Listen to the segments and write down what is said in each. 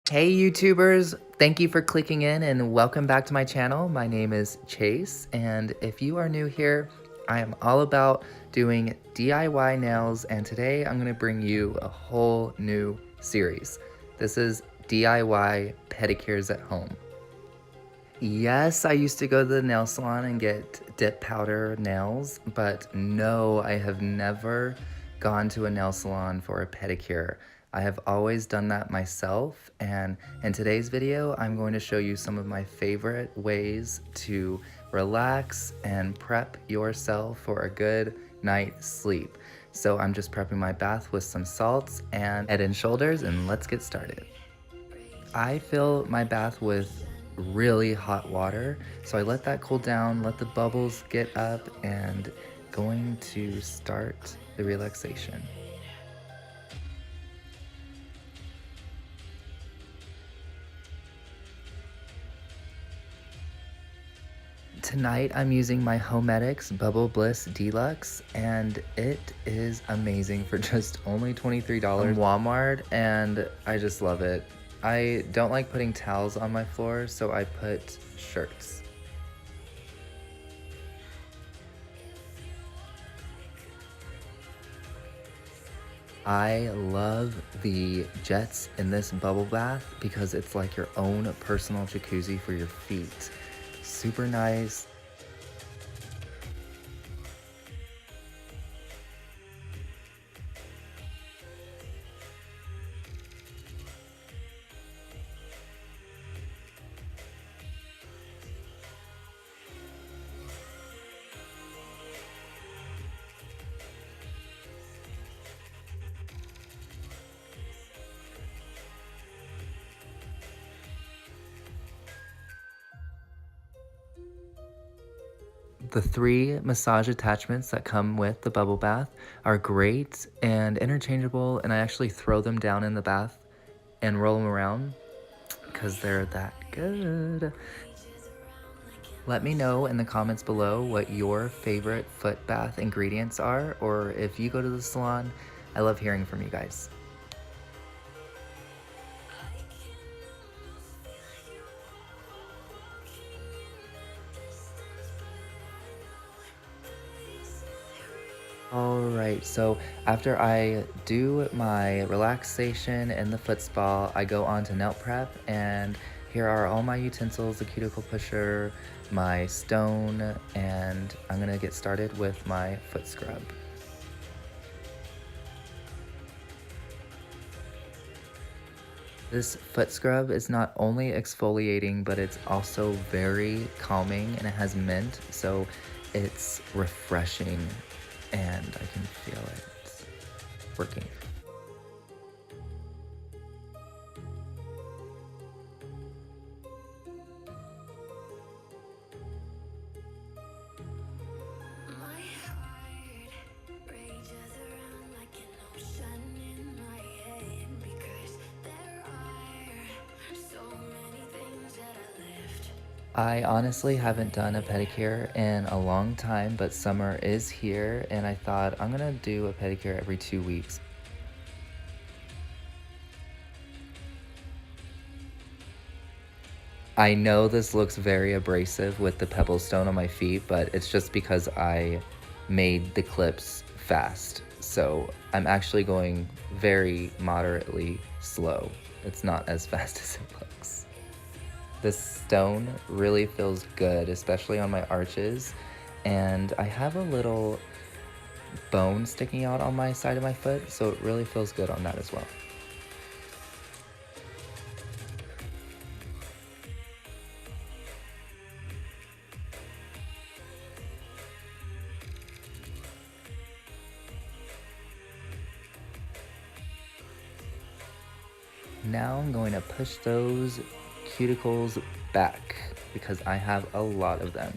Hey YouTubers, thank you for clicking in and welcome back to my channel. My name is Chase, and if you are new here, I am all about doing DIY nails, and today I'm going to bring you a whole new series. This is DIY pedicures at home. Yes, I used to go to the nail salon and get dip powder nails, but no, I have never gone to a nail salon for a pedicure. I have always done that myself, and in today's video, I'm going to show you some of my favorite ways to relax and prep yourself for a good night's sleep. So I'm just prepping my bath with some salts and head and shoulders, and let's get started. I fill my bath with really hot water, so I let that cool down, let the bubbles get up, and going to start the relaxation. Tonight I'm using my HoMedics Bubble Bliss Deluxe, and it is amazing for just only $23 from Walmart, and I just love it. I don't like putting towels on my floor, so I put shirts. I love the jets in this bubble bath because it's like your own personal jacuzzi for your feet. Super nice. The 3 massage attachments that come with the bubble bath are great and interchangeable, and I actually throw them down in the bath and roll them around because they're that good. Let me know in the comments below what your favorite foot bath ingredients are, or if you go to the salon. I love hearing from you guys. Alright, so after I do my relaxation in the foot spa, I go on to nail prep, and here are all my utensils: the cuticle pusher, my stone, and I'm gonna get started with my foot scrub. This foot scrub is not only exfoliating, but it's also very calming, and it has mint, so it's refreshing, and I can feel it working. I honestly haven't done a pedicure in a long time, but summer is here, and I thought I'm gonna do a pedicure every 2 weeks. I know this looks very abrasive with the pebble stone on my feet, but it's just because I made the clips fast. So I'm actually going very moderately slow. It's not as fast as it looks. This stone really feels good, especially on my arches, and I have a little bone sticking out on my side of my foot, so it really feels good on that as well. Now I'm going to push those cuticles back because I have a lot of them.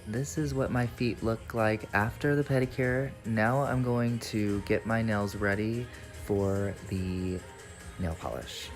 this is what my feet look like after the pedicure. Now I'm going to get my nails ready for the nail polish.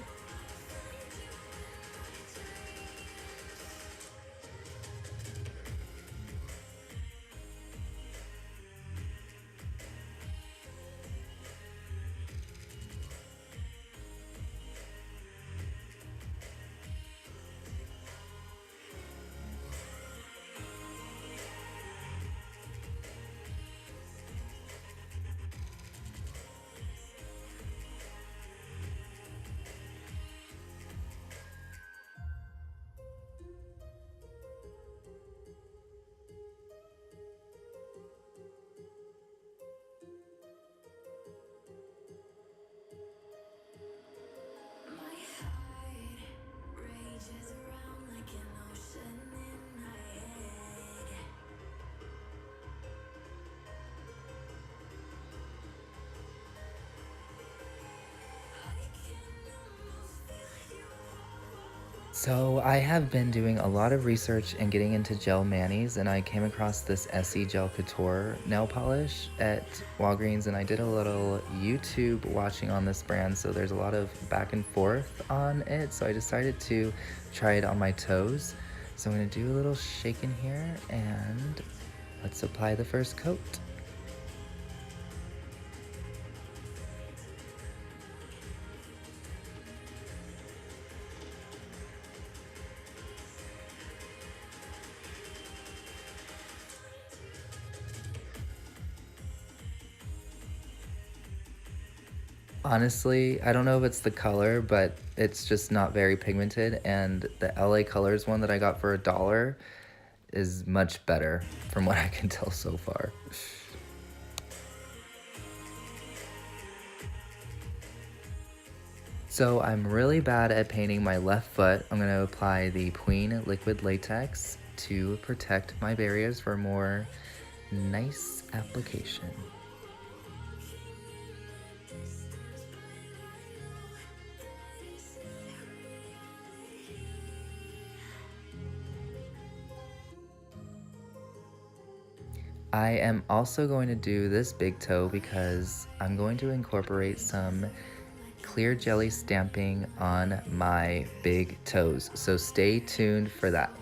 So I have been doing a lot of research and getting into gel manis, and I came across this Essie Gel Couture nail polish at Walgreens, and I did a little YouTube watching on this brand, so there's a lot of back and forth on it, so I decided to try it on my toes. So I'm going to do a little shaking here, and let's apply the first coat. Honestly, I don't know if it's the color, but it's just not very pigmented, and the LA Colors one that I got for $1 is much better from what I can tell so far. So I'm really bad at painting my left foot. I'm gonna apply the Queen Liquid Latex to protect my barriers for more nice application. I am also going to do this big toe because I'm going to incorporate some clear jelly stamping on my big toes. So stay tuned for that.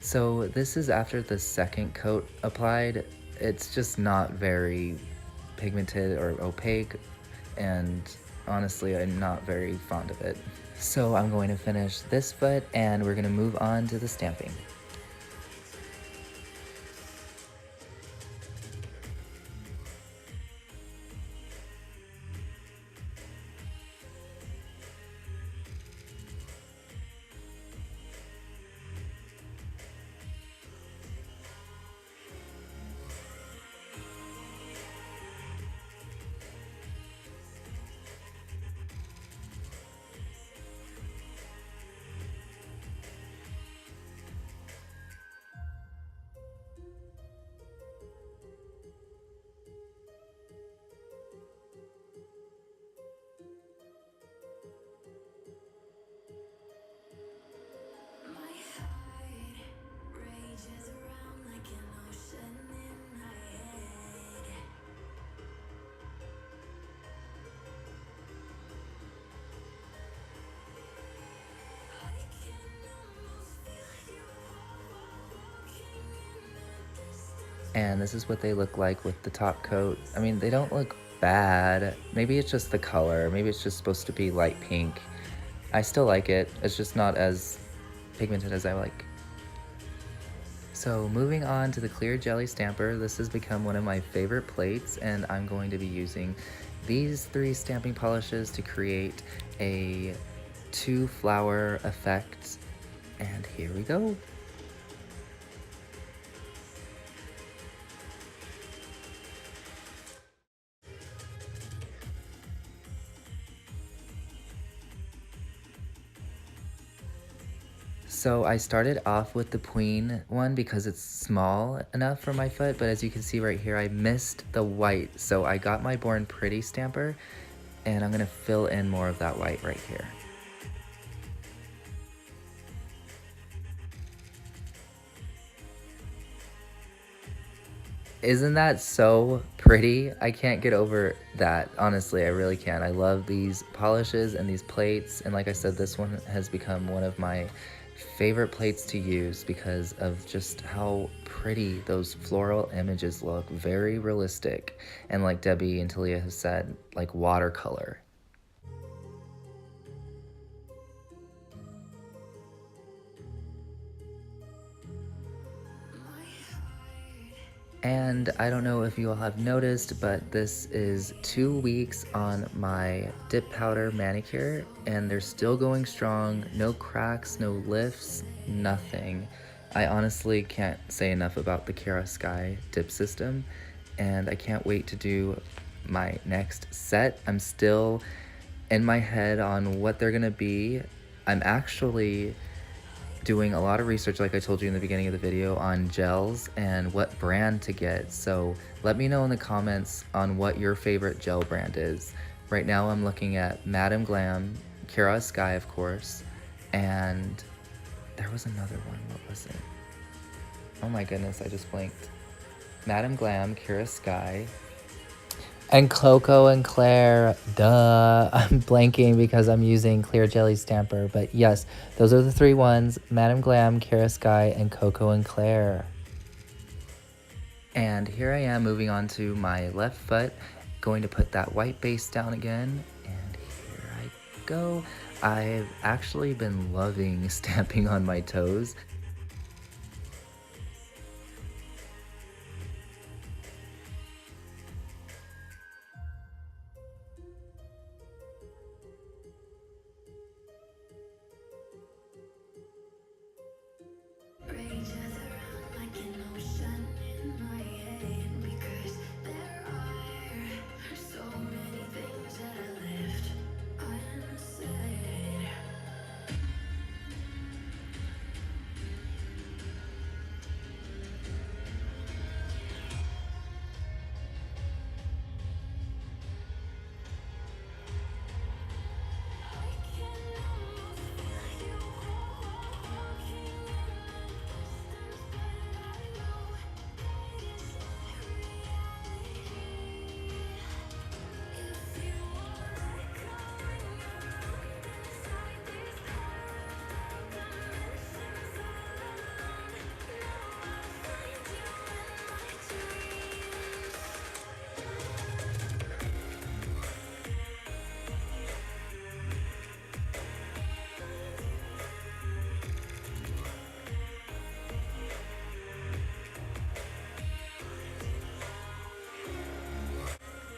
So this is after the second coat applied. It's just not very pigmented or opaque, and honestly, I'm not very fond of it. So I'm going to finish this foot, and we're going to move on to the stamping. And this is what they look like with the top coat. I mean, they don't look bad. Maybe it's just the color. Maybe it's just supposed to be light pink. I still like it. It's just not as pigmented as I like. So moving on to the Clearjellystamper, this has become one of my favorite plates, and I'm going to be using these 3 stamping polishes to create a 2-flower effect. And here we go. So I started off with the Queen one because it's small enough for my foot, but as you can see right here, I missed the white. So I got my Born Pretty stamper, and I'm gonna fill in more of that white right here. Isn't that so pretty? I can't get over that. Honestly, I really can't. I love these polishes and these plates. And like I said, this one has become one of my favorite plates to use because of just how pretty those floral images look. Very realistic. And like Debbie and Talia have said, like watercolor. And I don't know if you all have noticed, but this is 2 weeks on my dip powder manicure, and they're still going strong. No cracks, no lifts, nothing. I honestly can't say enough about the Kara Sky dip system, and I can't wait to do my next set. I'm still in my head on what they're gonna be. I'm actually doing a lot of research, like I told you in the beginning of the video, on gels and what brand to get. So let me know in the comments on what your favorite gel brand is. Right now I'm looking at Madam Glam, Kara Sky of course, and there was another one. What was it? Oh my goodness, I just blinked. Madam Glam, Kara Sky, and Coco and Claire, duh. I'm blanking because I'm using Clearjellystamper, but yes, those are the 3 ones: Madam Glam, Kara Sky, and Coco and Claire. And here I am moving on to my left foot, going to put that white base down again, and here I go. I've actually been loving stamping on my toes.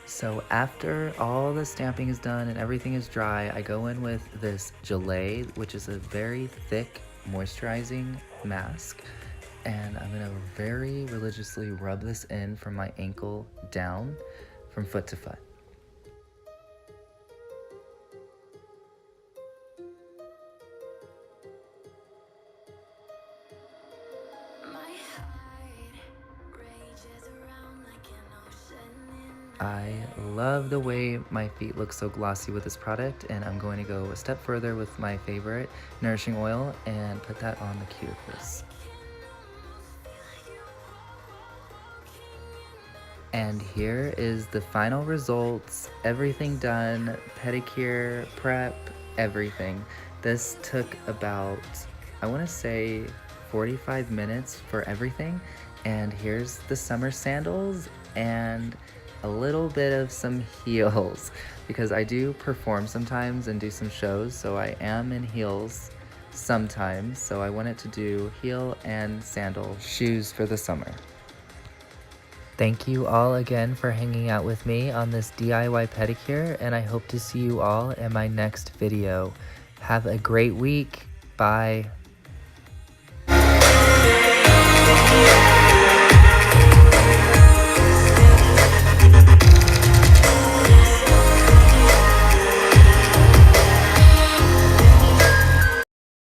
So after all the stamping is done and everything is dry, I go in with this gelée, which is a very thick moisturizing mask. And I'm gonna very religiously rub this in from my ankle down, from foot to foot. I love the way my feet look so glossy with this product, and I'm going to go a step further with my favorite nourishing oil and put that on the cuticles. And here is the final results. Everything done, pedicure, prep, everything. This took about, I want to say 45 minutes for everything. And here's the summer sandals and a little bit of some heels because I do perform sometimes and do some shows, so I am in heels sometimes. So I wanted to do heel and sandal shoes for the summer. Thank you all again for hanging out with me on this DIY pedicure, and I hope to see you all in my next video. Have a great week. Bye.